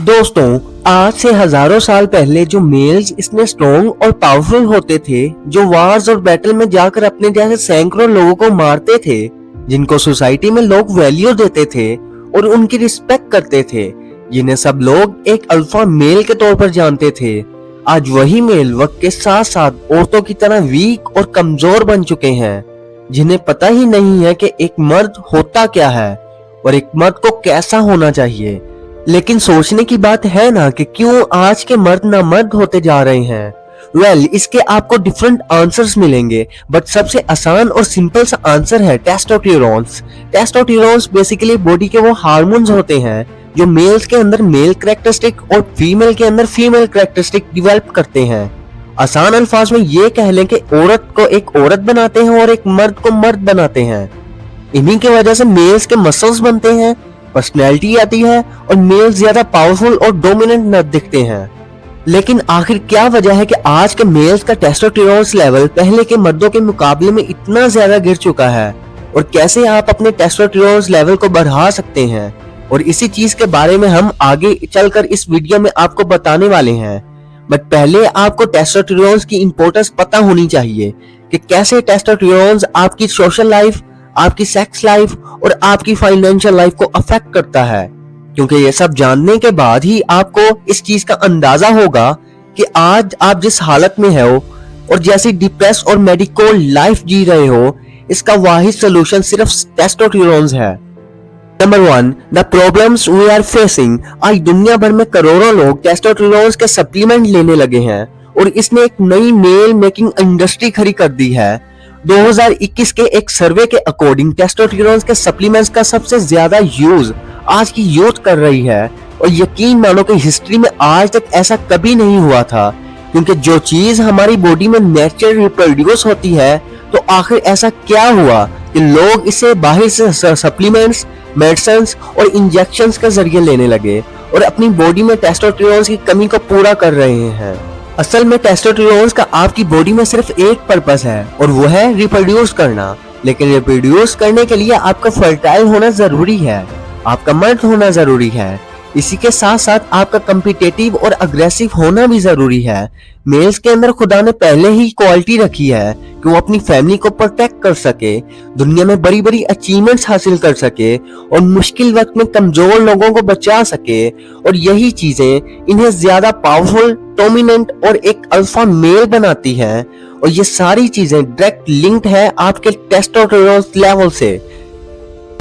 दोस्तों, आज से हजारों साल पहले जो मेल्स इतने स्ट्रॉन्ग और पावरफुल होते थे, जो वार्स और बैटल में जाकर अपने जैसे सैकड़ों लोगों को मारते थे, जिनको सोसाइटी में लोग वैल्यू देते थे और उनकी रिस्पेक्ट करते थे, जिन्हें सब लोग एक अल्फा मेल के तौर पर जानते थे, आज वही मेल वक्त के साथ साथ औरतों की तरह वीक और कमजोर बन चुके हैं, जिन्हें पता ही नहीं है कि एक मर्द होता क्या है और एक मर्द को कैसा होना चाहिए। लेकिन सोचने की बात है ना कि क्यों आज के मर्द ना मर्द होते जा रहे हैं। इसके आपको डिफरेंट आंसर्स मिलेंगे, बट सबसे आसान और सिंपल सा आंसर है टेस्टोस्टेरोन्स। टेस्टोस्टेरोन्स बेसिकली बॉडी के वो हार्मोन्स होते हैं जो मेल्स के अंदर मेल कैरेक्टरिस्टिक और फीमेल के अंदर फीमेल कैरेक्टरिस्टिक डेवलप करते हैं। आसान अल्फाज में ये कह लें कि औरत को एक औरत बनाते हैं और एक मर्द को मर्द बनाते हैं। इन्हीं की वजह से मेल्स के मसल्स बनते हैं, पर्सनैलिटी आती है और मेल ज्यादा पावरफुल और डोमिनेंट न दिखते हैं। लेकिन आखिर क्या वजह है कि आज के मेल्स का टेस्टोस्टेरोन्स लेवल पहले के मर्दों के मुकाबले में इतना ज्यादा गिर चुका है, और कैसे आप अपने टेस्टोस्टेरोन्स लेवल को बढ़ा सकते हैं, और इसी चीज के बारे में हम आगे चलकर इस वीडियो में आपको बताने वाले हैं। बट पहले आपको टेस्टोस्टेरोन्स की इंपॉर्टेंस पता होनी चाहिए कि कैसे टेस्टोस्टेरोन्स आपकी सोशल लाइफ, आपकी सेक्स लाइफ और आपकी फाइनेंशियल लाइफ को अफेक्ट करता है, क्योंकि ये सब जानने के बाद ही आपको इस चीज का अंदाजा होगा कि आज आप जिस हालत में हो और जैसी डिप्रेस और मेडिकल लाइफ जी रहे हो, इसका वाहिद सोल्यूशन सिर्फ टेस्टोस्टेरोन्स है। Number 1, the problems we are facing. आज दुनिया भर में करोड़ों लोग टेस्टोस्टेरोन्स के सप्लीमेंट लेने लगे हैं और इसने एक नई मेल मेकिंग इंडस्ट्री खड़ी कर दी है। 2021 के एक सर्वे के अकॉर्डिंग टेस्टोस्टेरोन्स के सप्लीमेंट्स का सबसे ज्यादा यूज आज की यूथ कर रही है, और यकीन मानो कि हिस्ट्री में आज तक ऐसा कभी नहीं हुआ था, क्योंकि जो चीज हमारी बॉडी में नेचुरल रिप्रोड्यूस होती है, तो आखिर ऐसा क्या हुआ कि लोग इसे बाहर से सप्लीमेंट्स, मेडिसिन और इंजेक्शंस के जरिए लेने लगे और अपनी बॉडी में टेस्टोस्टेरोन्स की कमी को पूरा कर रहे हैं। असल में टेस्टोस्टेरोन्स का आपकी बॉडी में सिर्फ एक पर्पस है, और वो है रिप्रोड्यूस करना। लेकिन रिप्रोड्यूस करने के लिए आपका फर्टाइल होना जरूरी है, आपका मर्द होना जरूरी है। इसी के साथ साथ आपका कम्पिटिटिव और अग्रेसिव होना भी जरूरी है। मेल्स के अंदर खुदा ने पहले ही क्वालिटी रखी है कि वो अपनी फैमिली को प्रोटेक्ट कर सके, दुनिया में बड़ी बड़ी अचीवमेंट्स हासिल कर सके और मुश्किल वक्त में कमजोर लोगों को बचा सके, और यही चीजें इन्हें ज्यादा पावरफुल, डोमिनेंट और एक अल्फा मेल बनाती हैं। और ये सारी चीजें डायरेक्ट लिंक्ड है आपके टेस्टोस्टेरोन लेवल से।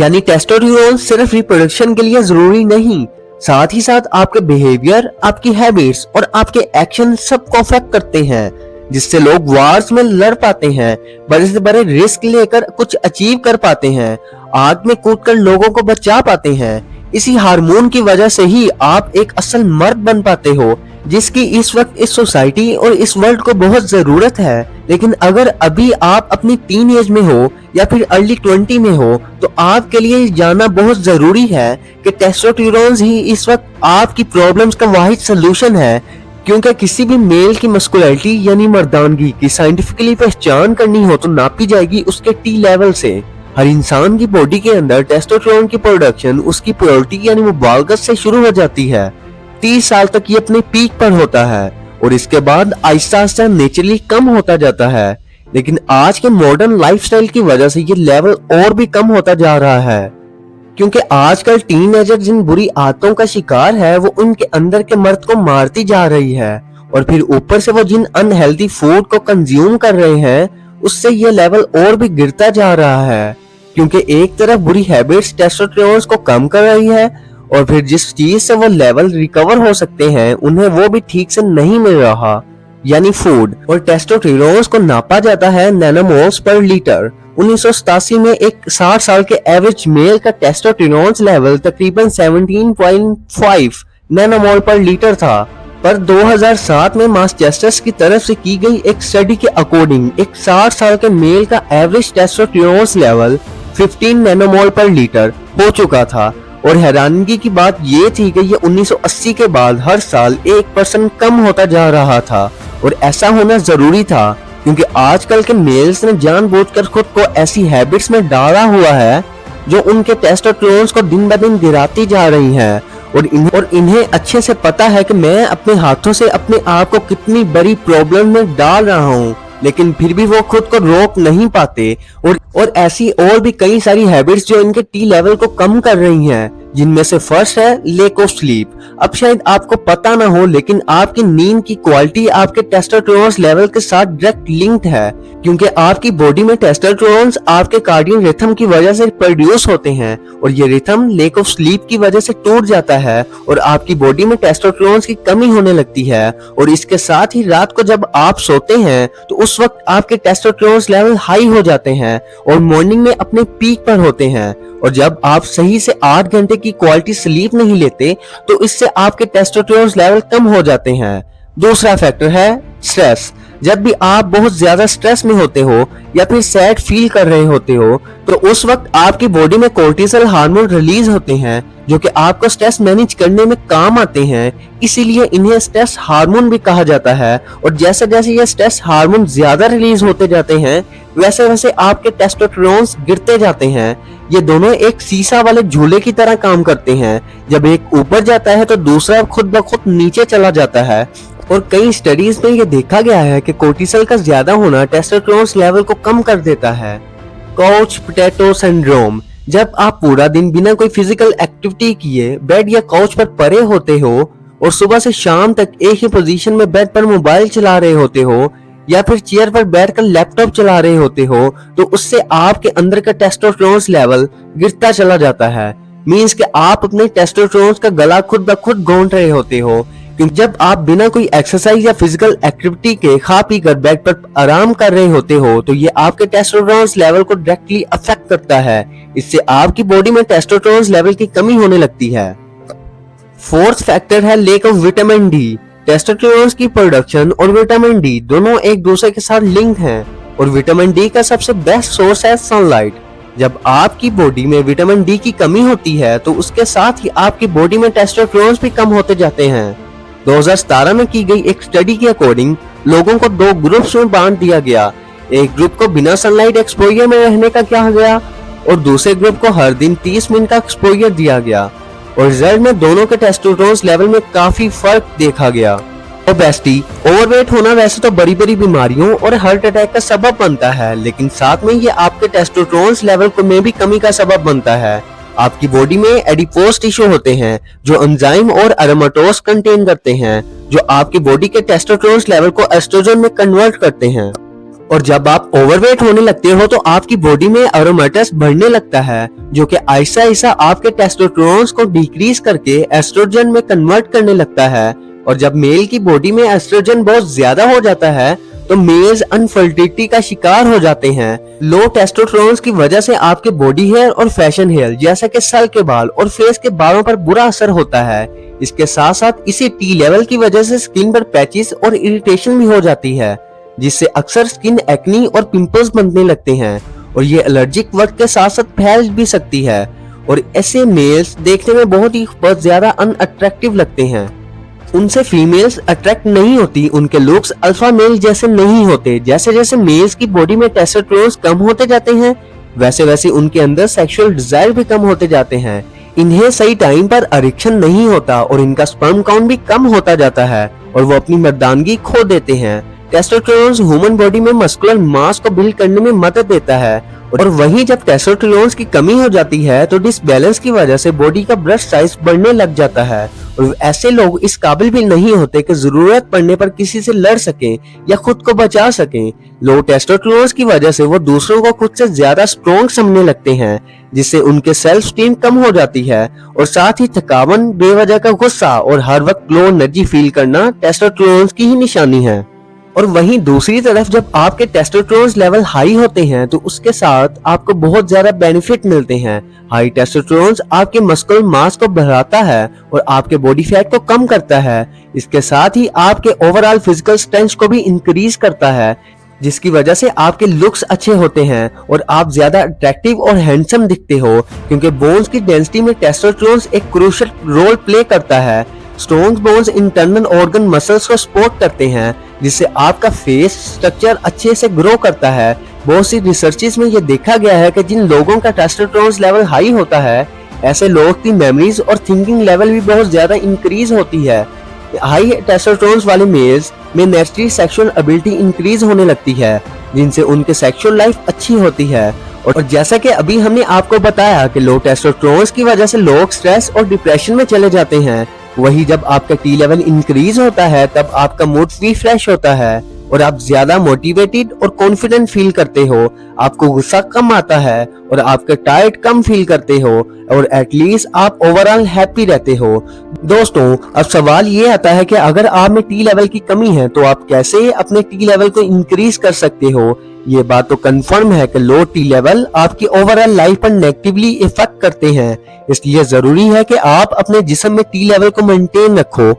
यानी टेस्टोस्टेरोन सिर्फ रिप्रोडक्शन के लिए जरूरी नहीं, साथ ही साथ आपके बिहेवियर, आपकी हैबिट्स और आपके एक्शन सबको अफेक्ट करते हैं, जिससे लोग वार्स में लड़ पाते हैं, बड़े से बड़े रिस्क लेकर कुछ अचीव कर पाते हैं, आग में कूदकर लोगों को बचा पाते हैं। इसी हार्मोन की वजह से ही आप एक असल मर्द बन पाते हो, जिसकी इस वक्त इस सोसाइटी और इस वर्ल्ड को बहुत जरूरत है। लेकिन अगर अभी आप अपनी टीन एज में हो या फिर अर्ली 20 में हो, तो आपके लिए जानना बहुत जरूरी है कि टेस्टोस्टेरोन्स ही इस वक्त आपकी प्रॉब्लम्स का वाहिद सोल्यूशन है, क्योंकि किसी भी मेल की मस्कुलिनिटी यानी मर्दानगी की साइंटिफिकली पहचान करनी हो तो नापी जाएगी उसके टी लेवल से। हर इंसान की बॉडी के अंदर टेस्टोस्टेरोन की प्रोडक्शन उसकी प्योरिटी यानी मुबालगत से शुरू हो जाती है। 30 साल तक ये अपने पीक पर होता है और इसके बाद आहिस्ता आहिस्ता नेचुरली कम होता जाता है। लेकिन आज के मॉडर्न लाइफस्टाइल की वजह से ये लेवल और भी कम होता जा रहा है, क्योंकि आजकल टीनेजर जिन बुरी आदतों का शिकार है, वो उनके अंदर के मर्द को मारती जा रही है, और फिर ऊपर से वो जिन अनहेल्दी फूड को कंज्यूम कर रहे हैं, उससे ये लेवल और भी गिरता जा रहा है। क्योंकि एक तरफ बुरी हैबिट्स टेस्टोस्टेरोन को कम कर रही है, और फिर जिस चीज से वो लेवल रिकवर हो सकते हैं उन्हें वो भी ठीक से नहीं मिल रहा, यानी फूड। और टेस्टोस्टेरोन को नापा जाता है नैनोमोल्स पर लीटर। 1987 में एक 60 साल के एवरेज मेल का टेस्टोस्टेरोन लेवल तकरीबन 17.5 नैनोमोल पर लीटर था, पर 2007 में मासाचुसेट्स की तरफ से की गई एक स्टडी के अकॉर्डिंग एक 60 साल के मेल का एवरेज टेस्टोस्टेरोन लेवल 15 नैनोमोल पर लीटर हो चुका था। और हैरानगी की बात ये थी कि ये 1980 के बाद हर साल 1% कम होता जा रहा था, और ऐसा होना जरूरी था, क्योंकि आजकल के मेल्स ने जानबूझकर खुद को ऐसी हैबिट्स में डाला हुआ है जो उनके टेस्टोस्टेरोन को दिन ब दिन गिराती जा रही हैं और इन्हें अच्छे से पता है कि मैं अपने हाथों से अपने आप को कितनी बड़ी प्रॉब्लम में डाल रहा हूँ, लेकिन फिर भी वो खुद को रोक नहीं पाते। और ऐसी और भी कई सारी हैबिट्स जो इनके टी लेवल को कम कर रही हैं, जिनमें से फर्स्ट है लैक ऑफ स्लीप। अब शायद आपको पता ना हो, लेकिन आपकी नींद की क्वालिटी आपके टेस्टोस्टेरोन लेवल के साथ डायरेक्ट लिंक्ड है, क्योंकि आपकी बॉडी में टेस्टोस्टेरोन आपके कार्डियक रिथम की वजह से प्रोड्यूस होते हैं, और ये रिथम लैक ऑफ स्लीप की वजह से टूट जाता है और आपकी बॉडी में टेस्टोस्टेरोन की कमी होने लगती है। और इसके साथ ही रात को जब आप सोते हैं तो उस वक्त आपके टेस्टोस्टेरोन लेवल हाई हो जाते हैं और मॉर्निंग में अपने पीक पर होते हैं। और जब आप सही से 8 घंटे की क्वालिटी स्लीप नहीं लेते तो इससे आपके टेस्टोस्टेरोन लेवल कम हो जाते हैं। दूसरा फैक्टर है स्ट्रेस। जब भी आप बहुत ज्यादा स्ट्रेस में होते हो या फिर सैड फील कर रहे होते हो तो उस वक्त आपकी बॉडी में कोर्टिसोल हार्मोन रिलीज होते हैं, जो कि आपको स्ट्रेस मैनेज करने में काम आते हैं। इसीलिए इन्हें स्ट्रेस हार्मोन भी कहा जाता है। और जैसे जैसे ये स्ट्रेस हार्मोन ज्यादा रिलीज होते जाते हैं वैसे वैसे आपके टेस्टोस्टेरोन गिरते जाते हैं। ये दोनों एक सीसा वाले झूले की तरह काम करते हैं। जब एक ऊपर जाता है तो दूसरा खुद ब खुद नीचे चला जाता है। और कई स्टडीज में ये देखा गया है कि कोर्टिसोल का ज्यादा होना टेस्टोस्टेरोन लेवल को कम कर देता है। Couch potato syndrome. जब आप पूरा दिन बिना कोई फिजिकल एक्टिविटी किए बेड या काउच पर पड़े होते हो और सुबह से शाम तक एक ही पोजीशन में बेड पर मोबाइल चला रहे होते हो या फिर चेयर पर बैठकर लैपटॉप चला रहे होते हो, तो उससे आपके अंदर का टेस्टोस्टेरोन लेवल गिरता चला जाता है। मींस कि आप अपने टेस्टोस्टेरोन का गला खुद ब खुद घोंट रहे होते हो, क्योंकि जब आप बिना कोई एक्सरसाइज या फिजिकल एक्टिविटी के खा पी कर बेड पर आराम कर रहे होते हो तो ये आपके टेस्टोस्टेरोन लेवल को डायरेक्टली अफेक्ट करता है। इससे आपकी बॉडी में टेस्टोस्टेरोन लेवल की कमी होने लगती है। फोर्थ फैक्टर है lack of vitamin D. Testosterone की प्रोडक्शन और विटामिन डी दोनों एक दूसरे के साथ लिंक हैं, और विटामिन डी का सबसे बेस्ट सोर्स है सनलाइट। जब आपकी बॉडी में विटामिन डी की कमी होती है तो उसके साथ ही आपकी बॉडी में टेस्टोस्टेरोन भी कम होते जाते हैं। 2017 में की गई एक स्टडी के अकॉर्डिंग लोगों को 2 ग्रुप्स में बांट दिया गया। एक ग्रुप को बिना सनलाइट एक्सपोजर में रहने का कहा गया और दूसरे ग्रुप को हर दिन 30 मिनट का एक्सपोजर दिया गया, और रिजल्ट में दोनों के टेस्टोस्टेरोन लेवल में काफी फर्क देखा गया। ओबेसिटी, ओवरवेट होना वैसे तो बड़ी बड़ी बीमारियों और हार्ट अटैक का सबब बनता है, लेकिन साथ में ये आपके टेस्टोस्टेरोन लेवल को में भी कमी का सबब बनता है। आपकी बॉडी में एडिपोज टिश्यू होते हैं जो एंजाइम और एरोमेटोज कंटेन करते हैं, जो आपकी बॉडी के टेस्टोस्टेरोन लेवल को एस्ट्रोजन में कन्वर्ट करते हैं। और जब आप ओवरवेट होने लगते हो तो आपकी बॉडी में एरोमेटस बढ़ने लगता है, जो कि आहिस्ता आहिस्ता आपके टेस्टोस्टेरोन को डिक्रीज करके एस्ट्रोजन में कन्वर्ट करने लगता है। और जब मेल की बॉडी में एस्ट्रोजन बहुत ज्यादा हो जाता है तो मेल्स अनफर्टिलिटी का शिकार हो जाते हैं। लो टेस्टोस्टेरोन की वजह से आपके बॉडी हेयर और फैशन हेयर जैसा कि सर के बाल और फेस के बालों पर बुरा असर होता है। इसके साथ साथ इसी टी लेवल की वजह से स्किन पर पैचेस और इरिटेशन भी हो जाती है, जिससे अक्सर स्किन एक्नी और पिंपल्स बनने लगते हैं, और ये एलर्जिक वक्त के साथ साथ फैल भी सकती है। और ऐसे मेल्स देखने में बहुत ज्यादा अनअट्रैक्टिव लगते हैं। उनसे फीमेल्स अट्रैक्ट नहीं होती, उनके लुक्स अल्फा मेल जैसे नहीं होते। जैसे जैसे मेल्स की बॉडी में टेस्टोस्टेरोन कम होते जाते हैं वैसे वैसे उनके अंदर सेक्सुअल डिजायर भी कम होते जाते हैं। इन्हें सही टाइम पर इरेक्शन नहीं होता और इनका स्पर्म काउंट भी कम होता जाता है और वो अपनी मर्दानगी खो देते हैं। टेस्टोस्टेरोन ह्यूमन बॉडी में मस्कुलर मास को बिल्ड करने में मदद देता है, और वहीं जब टेस्टोस्टेरोन की कमी हो जाती है तो डिसबैलेंस की वजह से बॉडी का ब्रेस्ट साइज बढ़ने लग जाता है, और ऐसे लोग इस काबिल भी नहीं होते कि जरूरत पड़ने पर किसी से लड़ सकें या खुद को बचा सकें। लो टेस्टोस्टेरोन की वजह से वो दूसरों को खुद से ज्यादा स्ट्रॉन्ग समझने लगते हैं, जिससे उनके सेल्फ स्टीम कम हो जाती है, और साथ ही थकावन, बेवजह का गुस्सा और हर वक्त लो एनर्जी फील करना टेस्टोस्टेरोन की ही निशानी है। और वहीं दूसरी तरफ जब आपके टेस्टोस्टेरोन लेवल हाई होते हैं तो उसके साथ आपको बहुत ज्यादा बेनिफिट मिलते हैं। हाई टेस्टोस्टेरोन आपके मस्कुलर मास को बढ़ाता है और आपके बॉडी फैट को कम करता है। इसके साथ ही आपके ओवरऑल फिजिकल स्ट्रेंथ को भी इंक्रीज करता है, जिसकी वजह से आपके लुक्स अच्छे होते हैं और आप ज्यादा अट्रैक्टिव और हैंडसम दिखते हो, क्योंकि बोन्स की डेंसिटी में टेस्टोस्टेरोन एक क्रूशियल रोल प्ले करता है। Strong bones internal organ muscles को सपोर्ट करते हैं, जिससे आपका फेस स्ट्रक्चर अच्छे से ग्रो करता है। बहुत सी रिसर्चेस में ये देखा गया है कि जिन लोगों का टेस्टोस्टेरोन लेवल हाई होता है ऐसे लोगों की मेमोरीज और थिंकिंग लेवल भी बहुत ज्यादा इंक्रीज होती है। हाई टेस्टोस्टेरोन वाले मेल्स में नेचुरली सेक्सुअल एबिलिटी इंक्रीज होने लगती है, जिनसे उनके सेक्सुअल लाइफ अच्छी होती है। और जैसा कि अभी हमने आपको बताया कि लो टेस्टोस्टेरोन की वजह से लोग स्ट्रेस और डिप्रेशन में चले जाते हैं, वही जब आपका टी लेवल इंक्रीज होता है तब आपका मूड भी फ्रेश होता है और आप ज्यादा मोटिवेटेड और कॉन्फिडेंट फील करते हो, आपको गुस्सा कम आता है और आपके टायर्ड कम फील करते हो और एटलीस्ट आप ओवरऑल हैप्पी रहते हो। दोस्तों, अब सवाल ये आता है कि अगर आप में टी लेवल की कमी है तो आप कैसे अपने टी लेवल को इंक्रीज कर सकते हो। ये बात तो कंफर्म है कि लो टी लेवल आपकी ओवरऑल लाइफ पर नेगेटिवली इफेक्ट करते हैं, इसलिए जरूरी है कि आप अपने जिस्म में टी लेवल को मेंटेन रखो।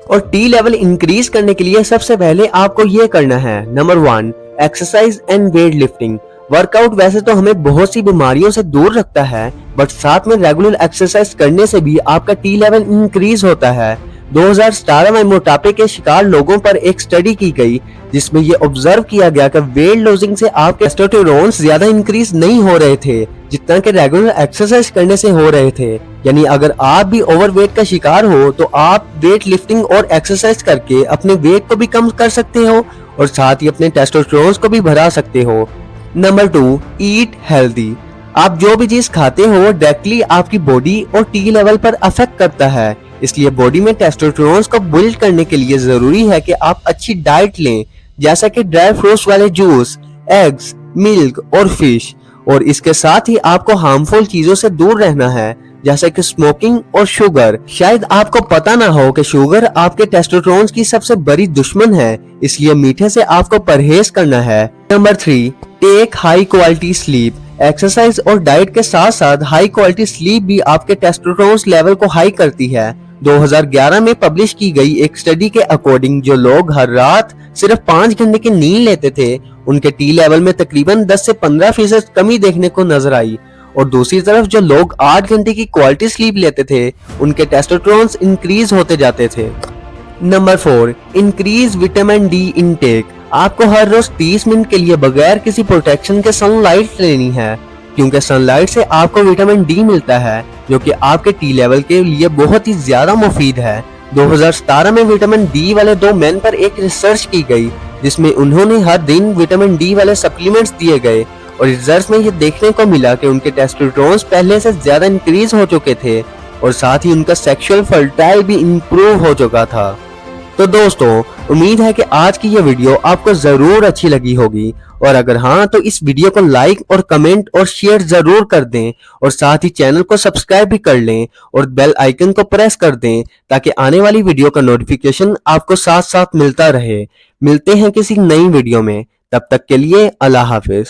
और टी लेवल इंक्रीज करने के लिए सबसे पहले आपको ये करना है, number 1, exercise and weight lifting. Workout वैसे तो हमें बहुत सी बीमारियों से दूर रखता है, बट साथ में रेगुलर एक्सरसाइज करने से भी आपका टी लेवल इंक्रीज होता है। 2017 में मोटापे के शिकार लोगों पर एक स्टडी की गई, जिसमें ये ऑब्जर्व किया गया कि वेट लूजिंग से आपके टेस्टोस्टेरोन ज्यादा इंक्रीज नहीं हो रहे थे जितना कि रेगुलर एक्सरसाइज करने से हो रहे थे। यानी अगर आप भी ओवरवेट का शिकार हो तो आप वेट लिफ्टिंग और एक्सरसाइज करके अपने वेट को भी कम कर सकते हो और साथ ही अपने टेस्टोस्टेरोन को भी बढ़ा सकते हो। Number 2, eat healthy. आप जो भी चीज खाते हो वो डायरेक्टली आपकी बॉडी और टी लेवल पर अफेक्ट करता है, इसलिए बॉडी में टेस्टोस्टेरोन को बिल्ड करने के लिए जरूरी है कि आप अच्छी डाइट लें, जैसा कि ड्राई फ्रूट्स वाले जूस, एग्स, मिल्क और फिश। और इसके साथ ही आपको हार्मफुल चीजों से दूर रहना है, जैसे कि स्मोकिंग और शुगर। शायद आपको पता ना हो कि शुगर आपके टेस्टोस्टेरोन की सबसे बड़ी दुश्मन है, इसलिए मीठे से आपको परहेज करना है। Number 3, take high quality sleep. Exercise और डाइट के साथ साथ हाई क्वालिटी स्लीप भी आपके टेस्टोस्टेरोन लेवल को हाई करती है। 2011 में पब्लिश की गई एक स्टडी के अकॉर्डिंग जो लोग हर रात सिर्फ 5 घंटे की नींद लेते थे, उनके टी लेवल में तकरीबन 10 से 15% कमी देखने को नजर आई। और दूसरी तरफ जो लोग 8 घंटे की क्वालिटी स्लीप लेते थे, उनके टेस्टोस्टेरोन इंक्रीज होते जाते थे। Number 4, increase vitamin D intake. आपको हर रोज 30 मिनट के लिए बगैर किसी प्रोटेक्शन के सनलाइट लेनी है, क्योंकि सनलाइट से आपको विटामिन डी मिलता है जो कि आपके टी लेवल के लिए बहुत ही ज्यादा मुफीद है। 2017 में विटामिन डी वाले 2 मैन पर एक रिसर्च की गई, जिसमें उन्होंने हर दिन विटामिन डी वाले सप्लीमेंट्स दिए गए और रिजल्ट में ये देखने को मिला कि उनके टेस्टोस्टेरोन पहले से ज्यादा इंक्रीज हो चुके थे और साथ ही उनका सेक्सुअल फर्टाइल भी इंप्रूव हो चुका था। तो दोस्तों, उम्मीद है कि आज की ये वीडियो आपको जरूर अच्छी लगी होगी, और अगर हाँ तो इस वीडियो को लाइक और कमेंट और शेयर जरूर कर दें और साथ ही चैनल को सब्सक्राइब भी कर लें और बेल आइकन को प्रेस कर दें ताकि आने वाली वीडियो का नोटिफिकेशन आपको साथ साथ मिलता रहे। मिलते हैं किसी नई वीडियो में, तब तक के लिए अल्लाह हाफिज।